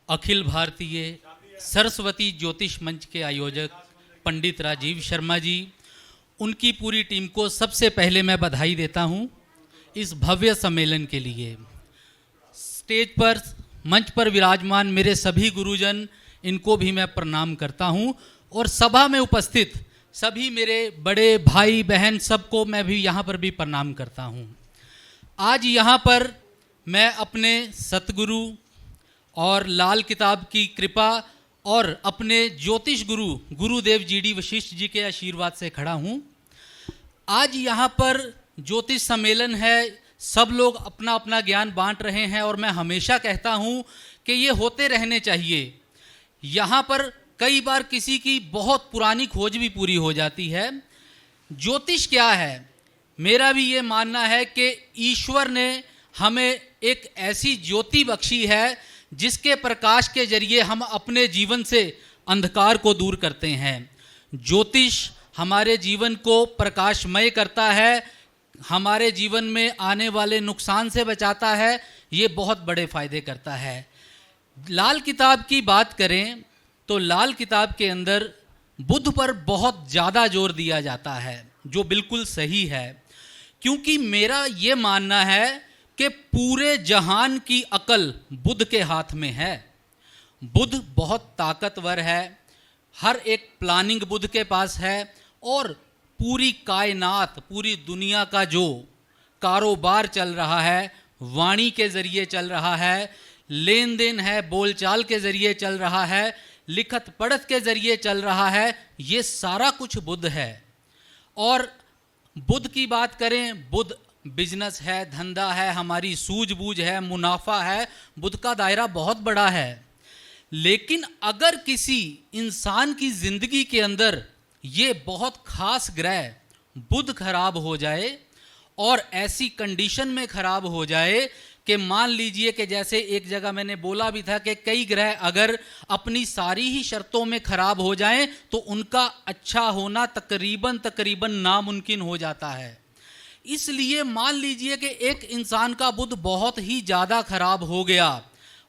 अखिल भारतीय सरस्वती ज्योतिष मंच के आयोजक पंडित राजीव शर्मा जी, उनकी पूरी टीम को सबसे पहले मैं बधाई देता हूं इस भव्य सम्मेलन के लिए। स्टेज पर, मंच पर विराजमान मेरे सभी गुरुजन, इनको भी मैं प्रणाम करता हूं और सभा में उपस्थित सभी मेरे बड़े भाई बहन सबको मैं भी यहाँ पर भी प्रणाम करता हूँ। आज यहाँ पर मैं अपने सतगुरु और लाल किताब की कृपा और अपने ज्योतिष गुरु गुरुदेव जीडी वशिष्ठ जी के आशीर्वाद से खड़ा हूँ। आज यहाँ पर ज्योतिष सम्मेलन है, सब लोग अपना अपना ज्ञान बांट रहे हैं और मैं हमेशा कहता हूँ कि ये होते रहने चाहिए। यहाँ पर कई बार किसी की बहुत पुरानी खोज भी पूरी हो जाती है। ज्योतिष क्या है? मेरा भी ये मानना है कि ईश्वर ने हमें एक ऐसी ज्योति बख्शी है जिसके प्रकाश के जरिए हम अपने जीवन से अंधकार को दूर करते हैं। ज्योतिष हमारे जीवन को प्रकाशमय करता है, हमारे जीवन में आने वाले नुकसान से बचाता है, ये बहुत बड़े फायदे करता है। लाल किताब की बात करें तो लाल किताब के अंदर बुद्ध पर बहुत ज़्यादा जोर दिया जाता है, जो बिल्कुल सही है, क्योंकि मेरा ये मानना है कि पूरे जहान की अकल बुद्ध के हाथ में है। बुद्ध बहुत ताकतवर है, हर एक प्लानिंग बुद्ध के पास है और पूरी कायनात, पूरी दुनिया का जो कारोबार चल रहा है वाणी के ज़रिए चल रहा है, लेन देन है बोलचाल के ज़रिए चल रहा है, लिखत पढ़त के ज़रिए चल रहा है, ये सारा कुछ बुद्ध है। और बुद्ध की बात करें, बुद्ध बिजनेस है, धंधा है, हमारी सूझबूझ है, मुनाफा है, बुद्ध का दायरा बहुत बड़ा है। लेकिन अगर किसी इंसान की ज़िंदगी के अंदर ये बहुत खास ग्रह बुद्ध खराब हो जाए और ऐसी कंडीशन में खराब हो जाए कि मान लीजिए कि जैसे एक जगह मैंने बोला भी था कि कई ग्रह अगर अपनी सारी ही शर्तों में खराब हो जाएं तो उनका अच्छा होना तकरीबन नामुमकिन हो जाता है। इसलिए मान लीजिए कि एक इंसान का बुद्ध बहुत ही ज़्यादा खराब हो गया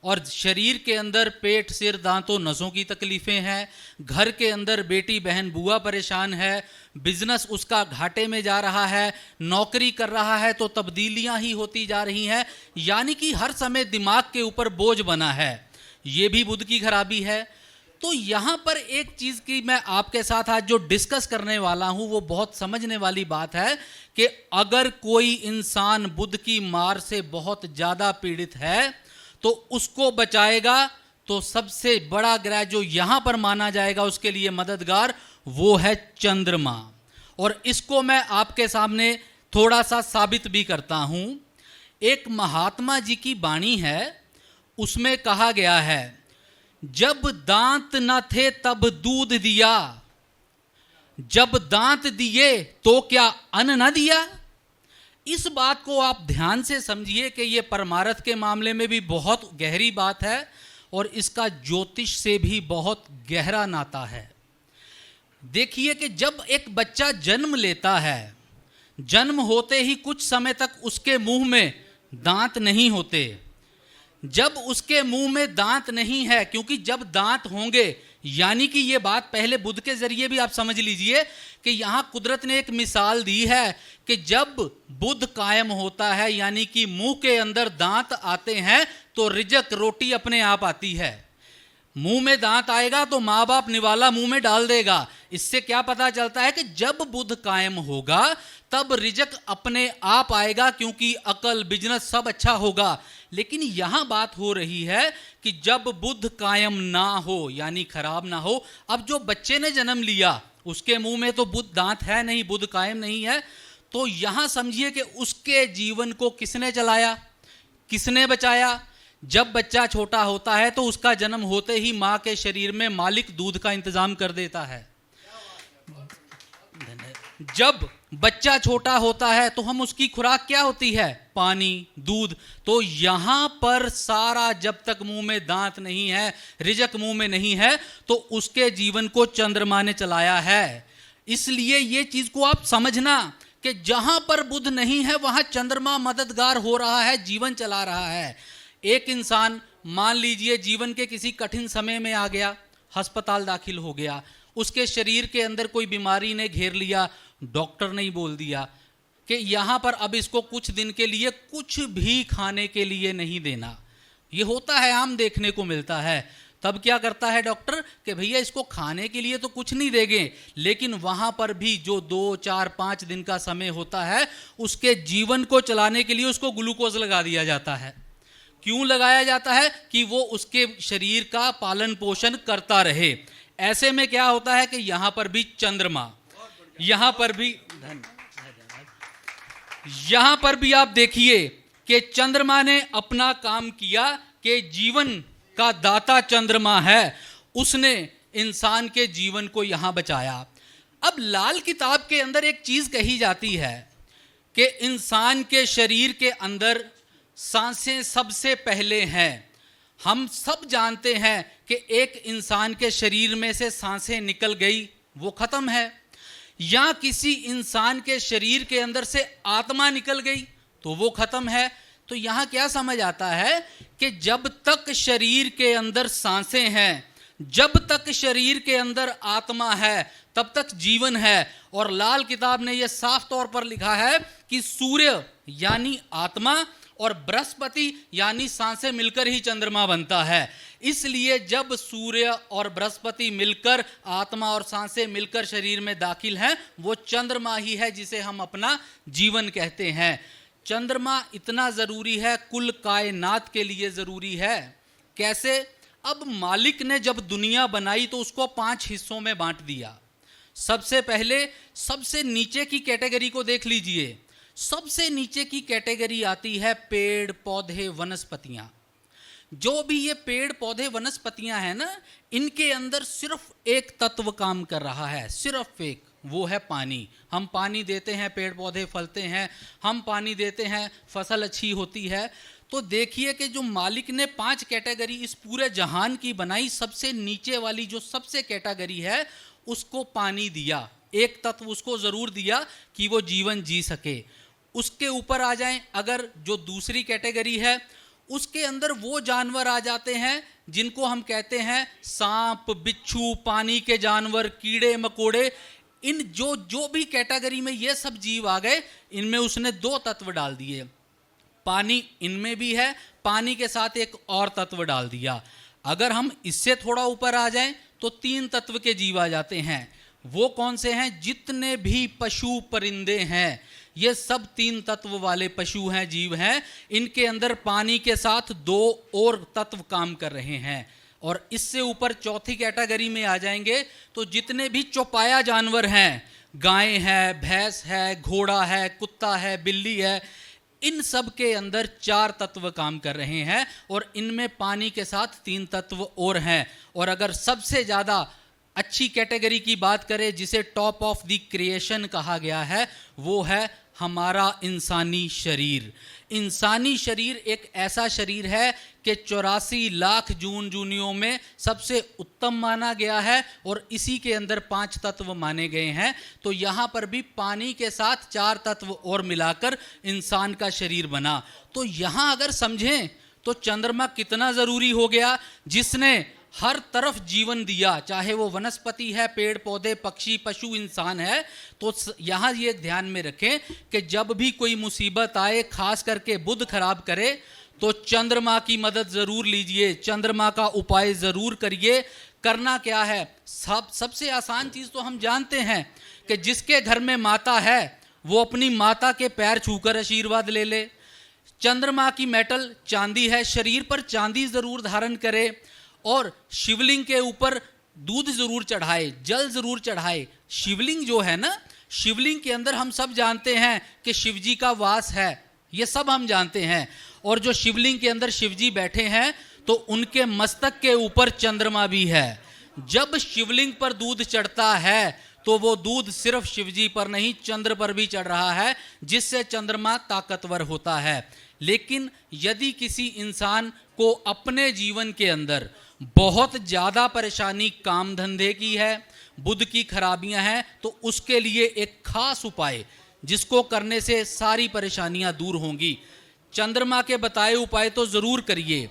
और शरीर के अंदर पेट, सिर, दांतों, नसों की तकलीफ़ें हैं, घर के अंदर बेटी, बहन, बुआ परेशान है, बिजनेस उसका घाटे में जा रहा है, नौकरी कर रहा है तो तब्दीलियां ही होती जा रही हैं, यानी कि हर समय दिमाग के ऊपर बोझ बना है, ये भी बुद्ध की खराबी है। तो यहाँ पर एक चीज़ की मैं आपके साथ आज जो डिस्कस करने वाला हूँ वो बहुत समझने वाली बात है कि अगर कोई इंसान बुद्ध की मार से बहुत ज़्यादा पीड़ित है तो उसको बचाएगा तो सबसे बड़ा ग्रह जो यहाँ पर माना जाएगा उसके लिए मददगार, वो है चंद्रमा। और इसको मैं आपके सामने थोड़ा सा साबित भी करता हूँ। एक महात्मा जी की वाणी है, उसमें कहा गया है, जब दांत न थे तब दूध दिया, जब दांत दिए तो क्या अन्न न दिया। इस बात को आप ध्यान से समझिए कि ये परमार्थ के मामले में भी बहुत गहरी बात है और इसका ज्योतिष से भी बहुत गहरा नाता है। देखिए कि जब एक बच्चा जन्म लेता है, जन्म होते ही कुछ समय तक उसके मुंह में दांत नहीं होते। जब उसके मुंह में दांत नहीं है, क्योंकि जब दांत होंगे, यानी कि ये बात पहले बुद्ध के जरिए भी आप समझ लीजिए कि यहाँ कुदरत ने एक मिसाल दी है कि जब बुद्ध कायम होता है, यानी कि मुंह के अंदर दांत आते हैं तो रिजक, रोटी अपने आप आती है। मुंह में दांत आएगा तो माँ बाप निवाला मुंह में डाल देगा। इससे क्या पता चलता है कि जब बुद्ध कायम होगा तब रिजक अपने आप आएगा, क्योंकि अकल, बिजनेस सब अच्छा होगा। लेकिन यहाँ बात हो रही है कि जब बुद्ध कायम ना हो, यानी खराब ना हो, अब जो बच्चे ने जन्म लिया उसके मुंह में तो बुद्ध दांत है नहीं, बुद्ध कायम नहीं है, तो यहाँ समझिए कि उसके जीवन को किसने चलाया, किसने बचाया। जब बच्चा छोटा होता है तो उसका जन्म होते ही माँ के शरीर में मालिक दूध का इंतजाम कर देता है। जब बच्चा छोटा होता है तो हम उसकी खुराक क्या होती है, पानी, दूध। तो यहाँ पर सारा, जब तक मुंह में दांत नहीं है, रिजक मुंह में नहीं है, तो उसके जीवन को चंद्रमा ने चलाया है। इसलिए ये चीज को आप समझना कि जहां पर बुध नहीं है वहां चंद्रमा मददगार हो रहा है, जीवन चला रहा है। एक इंसान मान लीजिए जीवन के किसी कठिन समय में आ गया, अस्पताल दाखिल हो गया, उसके शरीर के अंदर कोई बीमारी ने घेर लिया, डॉक्टर ने ही बोल दिया कि यहाँ पर अब इसको कुछ दिन के लिए कुछ भी खाने के लिए नहीं देना। ये होता है, आम देखने को मिलता है। तब क्या करता है डॉक्टर कि भैया इसको खाने के लिए तो कुछ नहीं देंगे, लेकिन वहाँ पर भी जो 2, 4, 5 दिन का समय होता है उसके जीवन को चलाने के लिए उसको ग्लूकोज लगा दिया जाता है। क्यों लगाया जाता है? कि वो उसके शरीर का पालन पोषण करता रहे। ऐसे में क्या होता है कि यहाँ पर भी चंद्रमा, यहाँ पर भी यहाँ पर भी आप देखिए कि चंद्रमा ने अपना काम किया कि जीवन का दाता चंद्रमा है, उसने इंसान के जीवन को यहां बचाया। अब लाल किताब के अंदर एक चीज कही जाती है कि इंसान के शरीर के अंदर सांसें सबसे पहले हैं। हम सब जानते हैं कि एक इंसान के शरीर में से सांसें निकल गई वो खत्म है, या किसी इंसान के शरीर के अंदर से आत्मा निकल गई तो वो खत्म है। तो यहाँ क्या समझ आता है कि जब तक शरीर के अंदर सांसें हैं, जब तक शरीर के अंदर आत्मा है, तब तक जीवन है। और लाल किताब ने यह साफ तौर पर लिखा है कि सूर्य यानी आत्मा और बृहस्पति यानी सांसें मिलकर ही चंद्रमा बनता है। इसलिए जब सूर्य और बृहस्पति मिलकर, आत्मा और सांसें मिलकर शरीर में दाखिल हैं, वो चंद्रमा ही है जिसे हम अपना जीवन कहते हैं। चंद्रमा इतना जरूरी है, कुल कायनात के लिए जरूरी है। कैसे? अब मालिक ने जब दुनिया बनाई तो उसको 5 हिस्सों में बांट दिया। सबसे पहले सबसे नीचे की कैटेगरी को देख लीजिए। सबसे नीचे की कैटेगरी आती है पेड़ पौधे वनस्पतियां। जो भी ये पेड़ पौधे वनस्पतियां हैं ना, इनके अंदर सिर्फ एक तत्व काम कर रहा है, सिर्फ एक, वो है पानी। हम पानी देते हैं, पेड़ पौधे फलते हैं, हम पानी देते हैं, फसल अच्छी होती है। तो देखिए कि जो मालिक ने 5 कैटेगरी इस पूरे जहान की बनाई, सबसे नीचे वाली जो सबसे कैटेगरी है उसको पानी दिया, एक तत्व उसको जरूर दिया कि वो जीवन जी सके। उसके ऊपर आ जाएं, अगर जो दूसरी कैटेगरी है उसके अंदर वो जानवर आ जाते हैं जिनको हम कहते हैं सांप, बिच्छू, पानी के जानवर, कीड़े मकोड़े। इन जो भी कैटेगरी में ये सब जीव आ गए, इनमें उसने 2 तत्व डाल दिए। पानी इनमें भी है, पानी के साथ एक और तत्व डाल दिया। अगर हम इससे थोड़ा ऊपर आ जाएं तो 3 तत्व के जीव आ जाते हैं। वो कौन से हैं? जितने भी पशु परिंदे हैं ये सब 3 तत्व वाले पशु हैं, जीव हैं। इनके अंदर पानी के साथ 2 और तत्व काम कर रहे हैं। और इससे ऊपर चौथी कैटेगरी में आ जाएंगे तो जितने भी चौपाया जानवर हैं, गाय है, भैंस है, घोड़ा है, कुत्ता है, बिल्ली है, इन सब के अंदर 4 तत्व काम कर रहे हैं और इनमें पानी के साथ 3 तत्व और हैं। और अगर सबसे ज़्यादा अच्छी कैटेगरी की बात करें, जिसे टॉप ऑफ द क्रिएशन कहा गया है, वो है हमारा इंसानी शरीर। इंसानी शरीर एक ऐसा शरीर है कि 84 लाख जून जूनियों में सबसे उत्तम माना गया है और इसी के अंदर 5 तत्व माने गए हैं। तो यहाँ पर भी पानी के साथ 4 तत्व और मिलाकर इंसान का शरीर बना। तो यहाँ अगर समझें तो चंद्रमा कितना ज़रूरी हो गया, जिसने हर तरफ जीवन दिया, चाहे वो वनस्पति है, पेड़ पौधे, पक्षी, पशु, इंसान है। तो यहाँ ये ध्यान में रखें कि जब भी कोई मुसीबत आए, खास करके बुध खराब करे, तो चंद्रमा की मदद ज़रूर लीजिए, चंद्रमा का उपाय ज़रूर करिए। करना क्या है? सबसे आसान चीज़ तो हम जानते हैं कि जिसके घर में माता है वो अपनी माता के पैर छूकर आशीर्वाद ले ले। चंद्रमा की मेटल चांदी है, शरीर पर चांदी ज़रूर धारण करे और शिवलिंग के ऊपर दूध जरूर चढ़ाए, जल जरूर चढ़ाए। शिवलिंग जो है ना, शिवलिंग के अंदर हम सब जानते हैं कि शिवजी का वास है, ये सब हम जानते हैं। और जो शिवलिंग के अंदर शिवजी बैठे हैं तो उनके मस्तक के ऊपर चंद्रमा भी है। जब शिवलिंग पर दूध चढ़ता है तो वो दूध सिर्फ शिवजी पर नहीं, चंद्र पर भी चढ़ रहा है, जिससे चंद्रमा ताकतवर होता है। लेकिन यदि किसी इंसान को अपने जीवन के अंदर बहुत ज़्यादा परेशानी काम धंधे की है, बुध की खराबियां हैं, तो उसके लिए एक खास उपाय जिसको करने से सारी परेशानियां दूर होंगी। चंद्रमा के बताए उपाय तो ज़रूर करिए,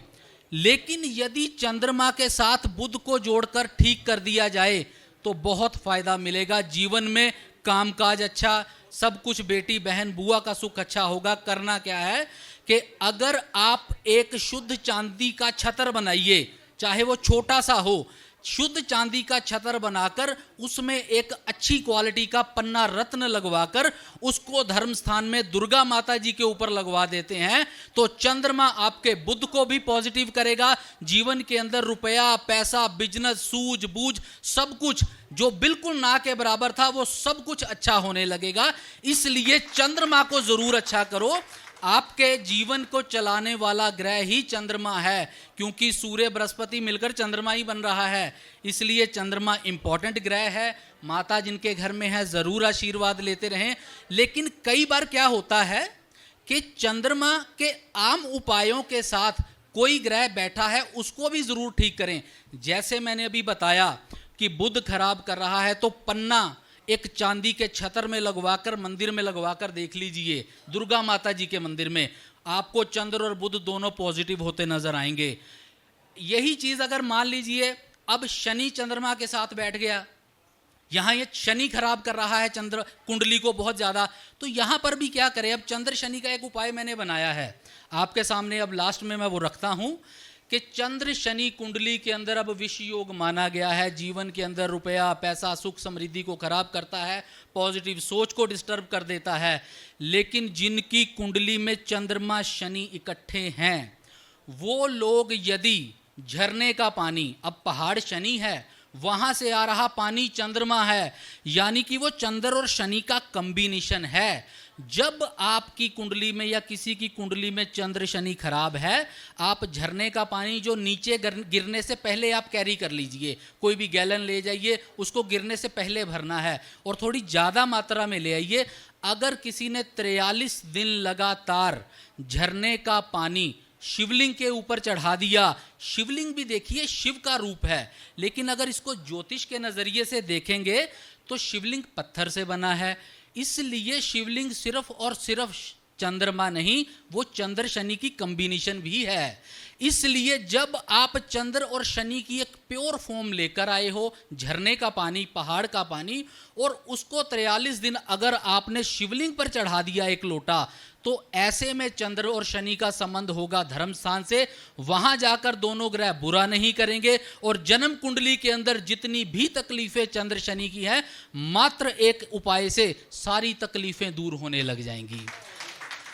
लेकिन यदि चंद्रमा के साथ बुध को जोड़कर ठीक कर दिया जाए तो बहुत फायदा मिलेगा। जीवन में कामकाज अच्छा, सब कुछ, बेटी बहन बुआ का सुख अच्छा होगा। करना क्या है कि अगर आप एक शुद्ध चांदी का छतर बनाइए, चाहे वो छोटा सा हो, शुद्ध चांदी का छतर बनाकर उसमें एक अच्छी क्वालिटी का पन्ना रत्न लगवाकर उसको धर्म स्थान में दुर्गा माता जी के ऊपर लगवा देते हैं तो चंद्रमा आपके बुध को भी पॉजिटिव करेगा। जीवन के अंदर रुपया, पैसा, बिजनेस, सूझबूझ, सब कुछ जो बिल्कुल ना के बराबर था वो सब कुछ अच्छा होने लगेगा। इसलिए चंद्रमा को जरूर अच्छा करो। आपके जीवन को चलाने वाला ग्रह ही चंद्रमा है, क्योंकि सूर्य बृहस्पति मिलकर चंद्रमा ही बन रहा है। इसलिए चंद्रमा इंपॉर्टेंट ग्रह है। माता जिनके घर में है जरूर आशीर्वाद लेते रहें। लेकिन कई बार क्या होता है कि चंद्रमा के आम उपायों के साथ कोई ग्रह बैठा है उसको भी जरूर ठीक करें। जैसे मैंने अभी बताया कि बुध खराब कर रहा है तो पन्ना एक चांदी के छतर में लगवाकर मंदिर में लगवाकर देख लीजिए, दुर्गा माता जी के मंदिर में, आपको चंद्र और बुध दोनों पॉजिटिव होते नजर आएंगे। यही चीज अगर मान लीजिए अब शनि चंद्रमा के साथ बैठ गया, यहां ये शनि खराब कर रहा है चंद्र कुंडली को बहुत ज्यादा, तो यहां पर भी क्या करें। अब चंद्र शनि का एक उपाय मैंने बनाया है आपके सामने, अब लास्ट में मैं वो रखता हूं कि चंद्र शनि कुंडली के अंदर अब विष योग माना गया है। जीवन के अंदर रुपया, पैसा, सुख समृद्धि को खराब करता है, पॉजिटिव सोच को डिस्टर्ब कर देता है। लेकिन जिनकी कुंडली में चंद्रमा शनि इकट्ठे हैं वो लोग यदि झरने का पानी, अब पहाड़ शनि है, वहां से आ रहा पानी चंद्रमा है, यानी कि वो चंद्र और शनि का कॉम्बिनेशन है। जब आपकी कुंडली में या किसी की कुंडली में चंद्र शनि खराब है, आप झरने का पानी जो नीचे गिरने से पहले आप कैरी कर लीजिए, कोई भी गैलन ले जाइए, उसको गिरने से पहले भरना है और थोड़ी ज़्यादा मात्रा में ले आइए। अगर किसी ने 43 दिन लगातार झरने का पानी शिवलिंग के ऊपर चढ़ा दिया, शिवलिंग भी देखिए शिव का रूप है, लेकिन अगर इसको ज्योतिष के नज़रिए से देखेंगे तो शिवलिंग पत्थर से बना है। इसलिए शिवलिंग सिर्फ और सिर्फ चंद्रमा नहीं, वो चंद्र शनि की कॉम्बिनेशन भी है। इसलिए जब आप चंद्र और शनि की एक प्योर फॉर्म लेकर आए हो, झरने का पानी, पहाड़ का पानी, और उसको 43 दिन अगर आपने शिवलिंग पर चढ़ा दिया एक लोटा, तो ऐसे में चंद्र और शनि का संबंध होगा धर्म स्थान से, वहां जाकर दोनों ग्रह बुरा नहीं करेंगे और जन्म कुंडली के अंदर जितनी भी तकलीफें चंद्र शनि की है, मात्र एक उपाय से सारी तकलीफें दूर होने लग जाएंगी।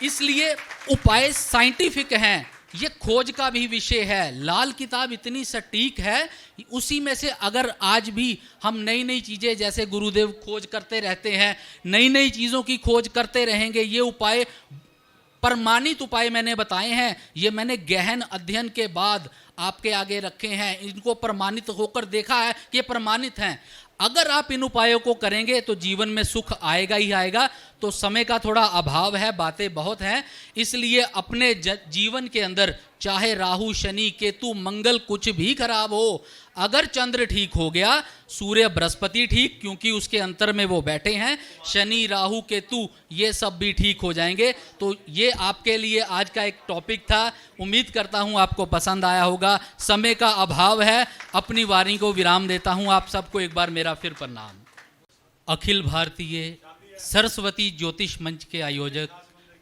इसलिए उपाय साइंटिफिक हैं, ये खोज का भी विषय है। लाल किताब इतनी सटीक है, उसी में से अगर आज भी हम नई नई चीज़ें, जैसे गुरुदेव खोज करते रहते हैं, नई नई चीज़ों की खोज करते रहेंगे। ये उपाय प्रमाणित उपाय मैंने बताए हैं, ये मैंने गहन अध्ययन के बाद आपके आगे रखे हैं, इनको प्रमाणित होकर देखा है कि ये प्रमाणित हैं। अगर आप इन उपायों को करेंगे तो जीवन में सुख आएगा ही आएगा। तो समय का थोड़ा अभाव है, बातें बहुत हैं, इसलिए अपने जीवन के अंदर चाहे राहु, शनि, केतु, मंगल कुछ भी खराब हो, अगर चंद्र ठीक हो गया, सूर्य बृहस्पति ठीक, क्योंकि उसके अंतर में वो बैठे हैं, शनि, राहु, केतु, ये सब भी ठीक हो जाएंगे। तो ये आपके लिए आज का एक टॉपिक था। उम्मीद करता हूँ आपको पसंद आया होगा। समय का अभाव है, अपनी वाणी को विराम देता हूँ। आप सबको एक बार मेरा फिर प्रणाम। अखिल भारतीय सरस्वती ज्योतिष मंच के आयोजक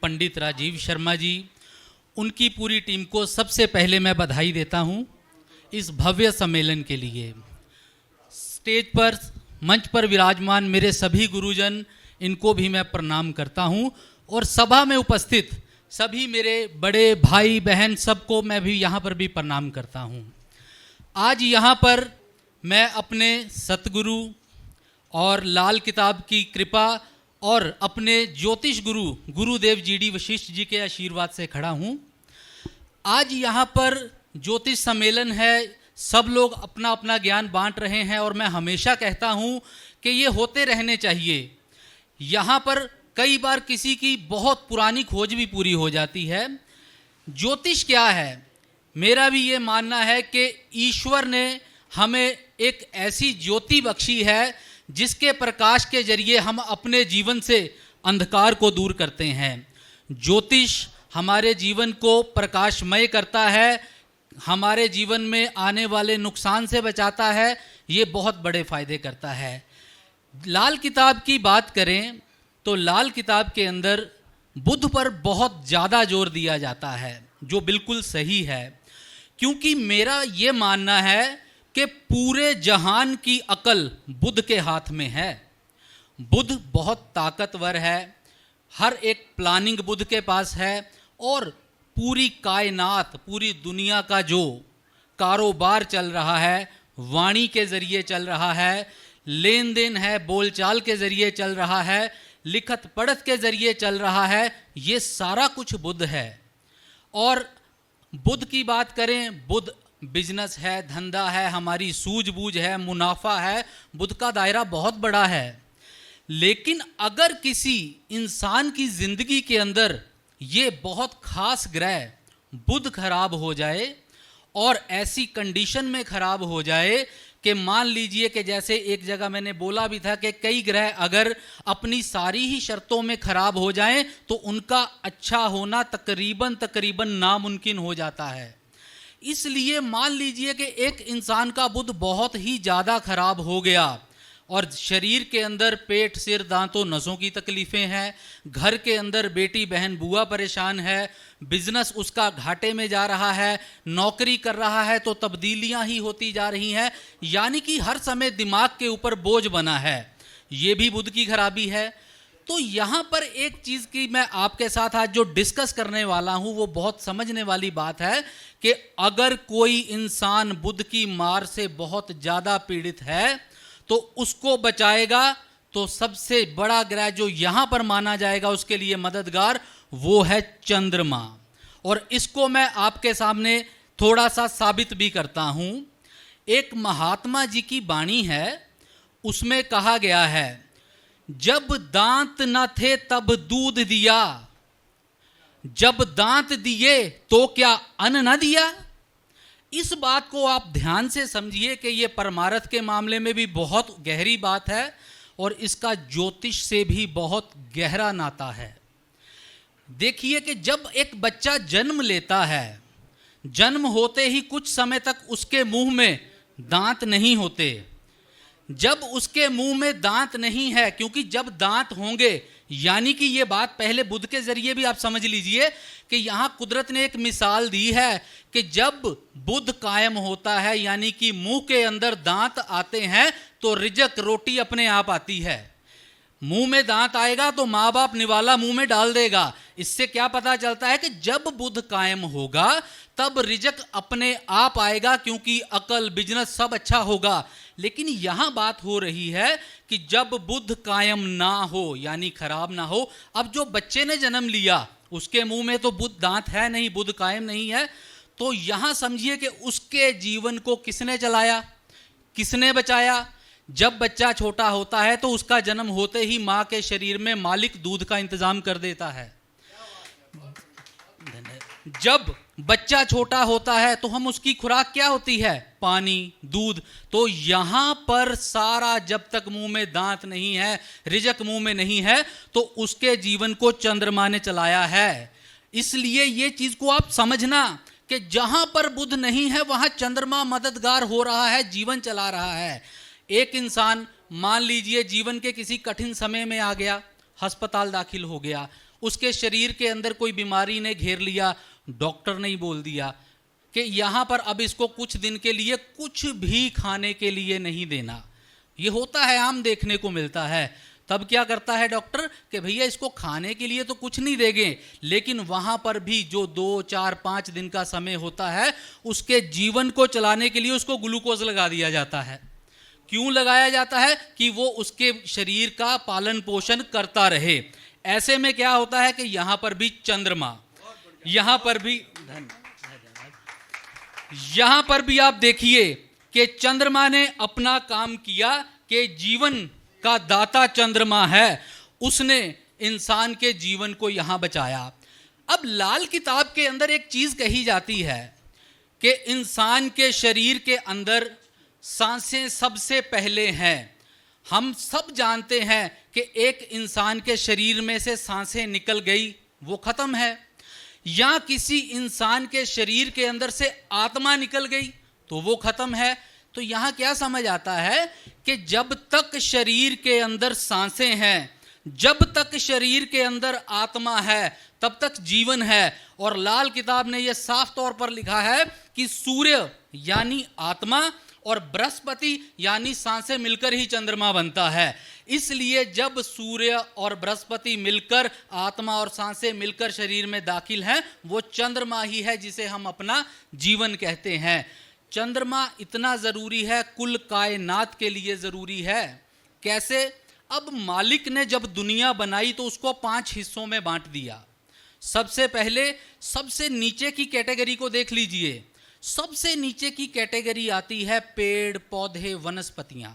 पंडित राजीव शर्मा जी, उनकी पूरी टीम को सबसे पहले मैं बधाई देता हूं इस भव्य सम्मेलन के लिए। स्टेज पर, मंच पर विराजमान मेरे सभी गुरुजन, इनको भी मैं प्रणाम करता हूं, और सभा में उपस्थित सभी मेरे बड़े भाई बहन, सबको मैं भी यहाँ पर भी प्रणाम करता हूं। आज यहाँ पर मैं अपने सतगुरु और लाल किताब की कृपा और अपने ज्योतिष गुरु गुरुदेव जीडी वशिष्ठ जी के आशीर्वाद से खड़ा हूँ। आज यहाँ पर ज्योतिष सम्मेलन है, सब लोग अपना अपना ज्ञान बांट रहे हैं, और मैं हमेशा कहता हूँ कि ये होते रहने चाहिए। यहाँ पर कई बार किसी की बहुत पुरानी खोज भी पूरी हो जाती है। ज्योतिष क्या है? मेरा भी ये मानना है कि ईश्वर ने हमें एक ऐसी ज्योति बख्शी है जिसके प्रकाश के जरिए हम अपने जीवन से अंधकार को दूर करते हैं। ज्योतिष हमारे जीवन को प्रकाशमय करता है, हमारे जीवन में आने वाले नुकसान से बचाता है, ये बहुत बड़े फायदे करता है। लाल किताब की बात करें तो लाल किताब के अंदर बुद्ध पर बहुत ज़्यादा जोर दिया जाता है, जो बिल्कुल सही है, क्योंकि मेरा ये मानना है कि पूरे जहान की अकल बुद्ध के हाथ में है। बुद्ध बहुत ताकतवर है, हर एक प्लानिंग बुद्ध के पास है, और पूरी कायनात, पूरी दुनिया का जो कारोबार चल रहा है वाणी के ज़रिए चल रहा है, लेन देन है बोलचाल के ज़रिए चल रहा है, लिखत पढ़त के ज़रिए चल रहा है, ये सारा कुछ बुद्ध है। और बुद्ध की बात करें, बुद्ध बिजनेस है, धंधा है, हमारी सूझबूझ है, मुनाफा है, बुद्ध का दायरा बहुत बड़ा है। लेकिन अगर किसी इंसान की ज़िंदगी के अंदर ये बहुत खास ग्रह बुद्ध खराब हो जाए, और ऐसी कंडीशन में खराब हो जाए कि मान लीजिए कि जैसे एक जगह मैंने बोला भी था कि कई ग्रह अगर अपनी सारी ही शर्तों में खराब हो जाएं तो उनका अच्छा होना तकरीबन नामुमकिन हो जाता है। इसलिए मान लीजिए कि एक इंसान का बुद्ध बहुत ही ज़्यादा खराब हो गया, और शरीर के अंदर पेट, सिर, दांतों, नसों की तकलीफ़ें हैं, घर के अंदर बेटी, बहन, बुआ परेशान है, बिजनेस उसका घाटे में जा रहा है, नौकरी कर रहा है तो तब्दीलियां ही होती जा रही हैं, यानी कि हर समय दिमाग के ऊपर बोझ बना है, ये भी बुद्ध की खराबी है। तो यहाँ पर एक चीज़ की मैं आपके साथ आज जो डिस्कस करने वाला हूँ वो बहुत समझने वाली बात है कि अगर कोई इंसान बुद्ध की मार से बहुत ज़्यादा पीड़ित है तो उसको बचाएगा तो सबसे बड़ा ग्रह जो यहाँ पर माना जाएगा उसके लिए मददगार, वो है चंद्रमा। और इसको मैं आपके सामने थोड़ा सा साबित भी करता हूँ। एक महात्मा जी की वाणी है, उसमें कहा गया है, जब दांत न थे तब दूध दिया, जब दांत दिए तो क्या अन्न न दिया। इस बात को आप ध्यान से समझिए कि ये परमार्थ के मामले में भी बहुत गहरी बात है और इसका ज्योतिष से भी बहुत गहरा नाता है। देखिए कि जब एक बच्चा जन्म लेता है, जन्म होते ही कुछ समय तक उसके मुंह में दांत नहीं होते। जब उसके मुंह में दांत नहीं है, क्योंकि जब दांत होंगे, यानी कि ये बात पहले बुद्ध के जरिए भी आप समझ लीजिए कि यहाँ कुदरत ने एक मिसाल दी है कि जब बुद्ध कायम होता है, यानी कि मुंह के अंदर दांत आते हैं तो रिजक, रोटी अपने आप आती है। मुंह में दांत आएगा तो माँ बाप निवाला मुंह में डाल देगा। इससे क्या पता चलता है कि जब बुद्ध कायम होगा तब रिजक अपने आप आएगा, क्योंकि अकल, बिजनेस सब अच्छा होगा। लेकिन यहाँ बात हो रही है कि जब बुद्ध कायम ना हो, यानी खराब ना हो, अब जो बच्चे ने जन्म लिया उसके मुंह में तो बुद्ध दांत है नहीं, बुद्ध कायम नहीं है, तो यहाँ समझिए कि उसके जीवन को किसने चलाया, किसने बचाया। जब बच्चा छोटा होता है तो उसका जन्म होते ही माँ के शरीर में मालिक दूध का इंतजाम कर देता है। जब बच्चा छोटा होता है तो हम उसकी खुराक क्या होती है, पानी, दूध। तो यहाँ पर सारा, जब तक मुंह में दांत नहीं है, रिजक मुंह में नहीं है, तो उसके जीवन को चंद्रमा ने चलाया है। इसलिए ये चीज को आप समझना कि जहां पर बुद्ध नहीं है वहां चंद्रमा मददगार हो रहा है, जीवन चला रहा है। एक इंसान मान लीजिए जीवन के किसी कठिन समय में आ गया, अस्पताल दाखिल हो गया, उसके शरीर के अंदर कोई बीमारी ने घेर लिया, डॉक्टर ने ही बोल दिया कि यहाँ पर अब इसको कुछ दिन के लिए कुछ भी खाने के लिए नहीं देना। ये होता है, आम देखने को मिलता है। तब क्या करता है डॉक्टर कि भैया इसको खाने के लिए तो कुछ नहीं देंगे, लेकिन वहाँ पर भी जो 2, 4, 5 दिन का समय होता है उसके जीवन को चलाने के लिए उसको ग्लूकोज लगा दिया जाता है। क्यों लगाया जाता है? कि वो उसके शरीर का पालन पोषण करता रहे। ऐसे में क्या होता है कि यहाँ पर भी चंद्रमा, यहाँ पर भी यहाँ पर भी आप देखिए कि चंद्रमा ने अपना काम किया कि जीवन का दाता चंद्रमा है, उसने इंसान के जीवन को यहाँ बचाया। अब लाल किताब के अंदर एक चीज कही जाती है कि इंसान के शरीर के अंदर सांसें सबसे पहले हैं। हम सब जानते हैं कि एक इंसान के शरीर में से सांसें निकल गई, वो खत्म है। या किसी इंसान के शरीर के अंदर से आत्मा निकल गई तो वो खत्म है। तो यहां क्या समझ आता है कि जब तक शरीर के अंदर सांसें हैं, जब तक शरीर के अंदर आत्मा है, तब तक जीवन है। और लाल किताब ने यह साफ तौर पर लिखा है कि सूर्य यानी आत्मा और बृहस्पति यानी सांसें मिलकर ही चंद्रमा बनता है। इसलिए जब सूर्य और बृहस्पति मिलकर, आत्मा और सांसें मिलकर शरीर में दाखिल हैं, वो चंद्रमा ही है जिसे हम अपना जीवन कहते हैं। चंद्रमा इतना जरूरी है, कुल कायनात के लिए जरूरी है। कैसे? अब मालिक ने जब दुनिया बनाई तो उसको 5 हिस्सों में बांट दिया। सबसे पहले सबसे नीचे की कैटेगरी को देख लीजिए। सबसे नीचे की कैटेगरी आती है पेड़ पौधे वनस्पतियां।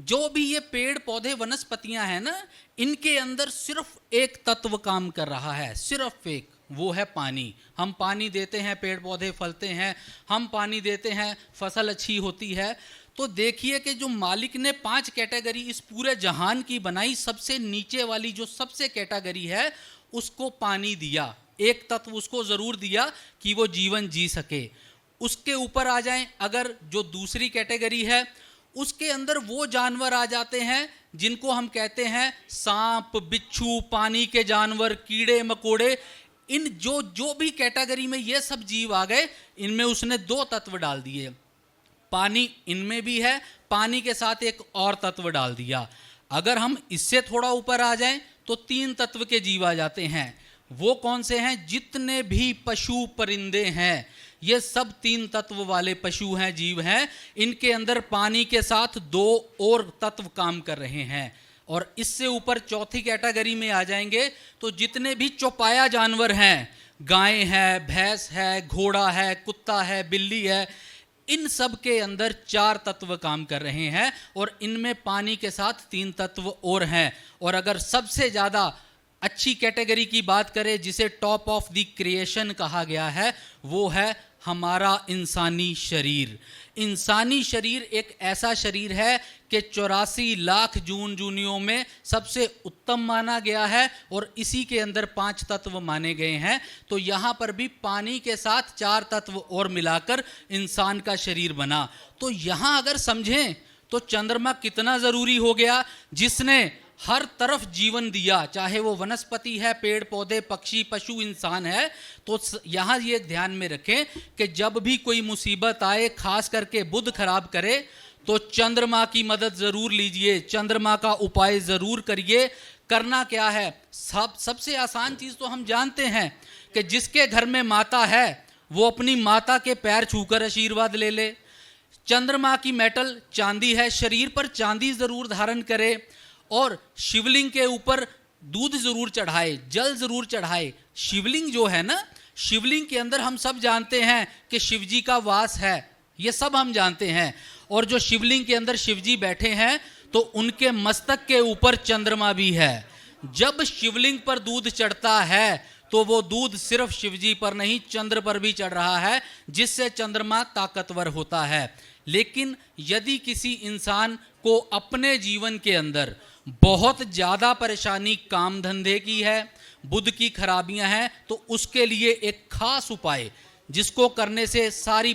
जो भी ये पेड़ पौधे वनस्पतियां हैं ना, इनके अंदर सिर्फ एक तत्व काम कर रहा है, सिर्फ एक, वो है पानी। हम पानी देते हैं, पेड़ पौधे फलते हैं, हम पानी देते हैं, फसल अच्छी होती है। तो देखिए कि जो मालिक ने 5 कैटेगरी इस पूरे जहान की बनाई, सबसे नीचे वाली जो सबसे कैटेगरी है उसको पानी दिया, एक तत्व उसको जरूर दिया कि वो जीवन जी सके। उसके ऊपर आ जाएं, अगर जो दूसरी कैटेगरी है उसके अंदर वो जानवर आ जाते हैं जिनको हम कहते हैं सांप, बिच्छू, पानी के जानवर, कीड़े मकोड़े। इन जो भी कैटेगरी में ये सब जीव आ गए, इनमें उसने 2 तत्व डाल दिए। पानी इनमें भी है, पानी के साथ एक और तत्व डाल दिया। अगर हम इससे थोड़ा ऊपर आ जाएं तो 3 तत्व के जीव आ जाते हैं। वो कौन से हैं? जितने भी पशु परिंदे हैं, ये सब 3 तत्व वाले पशु हैं, जीव हैं। इनके अंदर पानी के साथ 2 और तत्व काम कर रहे हैं। और इससे ऊपर चौथी कैटेगरी में आ जाएंगे तो जितने भी चौपाया जानवर हैं, गाय है, भैंस है, घोड़ा है, कुत्ता है, बिल्ली है, इन सब के अंदर 4 तत्व काम कर रहे हैं और इनमें पानी के साथ 3 तत्व और हैं। और अगर सबसे ज़्यादा अच्छी कैटेगरी की बात करें, जिसे टॉप ऑफ द क्रिएशन कहा गया है, वो है हमारा इंसानी शरीर। इंसानी शरीर एक ऐसा शरीर है कि 84 लाख जून जूनियों में सबसे उत्तम माना गया है और इसी के अंदर 5 तत्व माने गए हैं। तो यहाँ पर भी पानी के साथ 4 तत्व और मिलाकर इंसान का शरीर बना। तो यहाँ अगर समझें तो चंद्रमा कितना ज़रूरी हो गया, जिसने हर तरफ जीवन दिया, चाहे वो वनस्पति है, पेड़ पौधे, पक्षी, पशु, इंसान है। तो यहाँ ये ध्यान में रखें कि जब भी कोई मुसीबत आए, खास करके बुध खराब करे, तो चंद्रमा की मदद ज़रूर लीजिए, चंद्रमा का उपाय ज़रूर करिए। करना क्या है? सबसे आसान चीज़ तो हम जानते हैं कि जिसके घर में माता है वो अपनी माता के पैर छूकर आशीर्वाद ले ले। चंद्रमा की मेटल चांदी है, शरीर पर चांदी ज़रूर धारण करे और शिवलिंग के ऊपर दूध जरूर चढ़ाए, जल जरूर चढ़ाए। शिवलिंग जो है ना, शिवलिंग के अंदर हम सब जानते हैं कि शिवजी का वास है, ये सब हम जानते हैं। और जो शिवलिंग के अंदर शिवजी बैठे हैं तो उनके मस्तक के ऊपर चंद्रमा भी है। जब शिवलिंग पर दूध चढ़ता है तो वो दूध सिर्फ शिवजी पर नहीं, चंद्र पर भी चढ़ रहा है, जिससे चंद्रमा ताकतवर होता है। लेकिन यदि किसी इंसान को अपने जीवन के अंदर बहुत ज़्यादा परेशानी काम धंधे की है, बुध की खराबियां हैं, तो उसके लिए एक खास उपाय जिसको करने से सारी